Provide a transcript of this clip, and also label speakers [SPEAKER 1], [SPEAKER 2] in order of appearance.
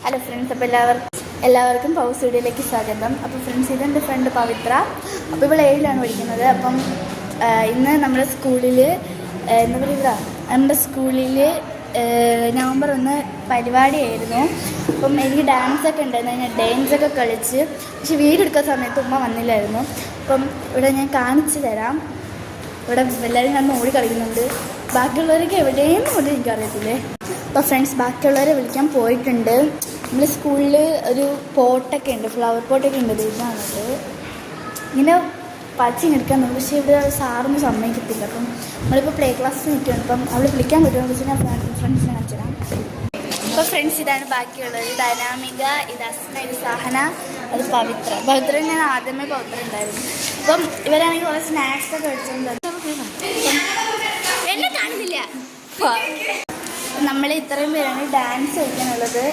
[SPEAKER 1] Hello friends, അപ്പോൾ എല്ലാവർക്കും pause വീഡിയോയിലേക്ക് സ്വാഗതം. അപ്പോൾ ഫ്രണ്ട്സ്, ഇതെൻ്റെ ഫ്രണ്ട് പവിത്ര. അപ്പോൾ ഇവിടെ 7ലാണ് പഠിക്കുന്നത്. അപ്പം ഇന്ന് നമ്മുടെ സ്കൂളിൽ എന്താ പറയുക, നമ്മുടെ സ്കൂളിൽ നവംബർ 1 പരിപാടിയായിരുന്നു. അപ്പം എനിക്ക് ഡാൻസൊക്കെ ഉണ്ടായിരുന്നു. ഞാൻ ഡാൻസൊക്കെ കളിച്ച്, പക്ഷെ വീഡിയോ എടുക്കുന്ന സമയത്ത് ഉമ്മ വന്നില്ലായിരുന്നു. അപ്പം ഇവിടെ ഞാൻ കാണിച്ചു തരാം. ഇവിടെ എല്ലാവരും ഞാൻ ഓടി കളിക്കുന്നുണ്ട്. ബാക്കിയുള്ളവരൊക്കെ എവിടെയെന്ന് പോലും എനിക്കറിയത്തില്ലേ. അപ്പോൾ ഫ്രണ്ട്സ്, ബാക്കിയുള്ളവരെ വിളിക്കാൻ പോയിട്ടുണ്ട്. നമ്മൾ സ്കൂളിൽ ഒരു പോട്ടൊക്കെ ഉണ്ട്, ഫ്ലവർ പോട്ടൊക്കെ ഉണ്ട്. ഇതാണത് ഇങ്ങനെ പച്ചിങ്ങെടുക്കാൻ നോക്കും, പക്ഷേ ഇവിടെ സാറൊന്നും സമ്മതിക്കത്തില്ല. അപ്പം നമ്മളിപ്പോൾ പ്ലേ ക്ലാസ്സിൽ നിൽക്കുകയാണ്. അപ്പം അവിടെ വിളിക്കാൻ പറ്റുമെന്ന് വെച്ചാൽ ഞാൻ ഫ്രണ്ട്സിനെ കാണിച്ചു തരാം. അപ്പോൾ ഫ്രണ്ട്സ്, ഇതാണ് ബാക്കിയുള്ളത്. ഇത് അനാമിക, ഇത് അസ്ന, ഇത് സഹന, അത് പവിത്ര ഞാൻ ആദ്യമേ പവിത്ര ഉണ്ടായിരുന്നു. അപ്പം ഇവരാണെങ്കിൽ കുറേ സ്നാക്സൊക്കെ കഴിച്ചിട്ടുണ്ട്. എന്നെ കാണുന്നില്ല. നമ്മൾ ഇത്രയും പേരാണ് ഡാൻസ് കളിക്കാനുള്ളത്.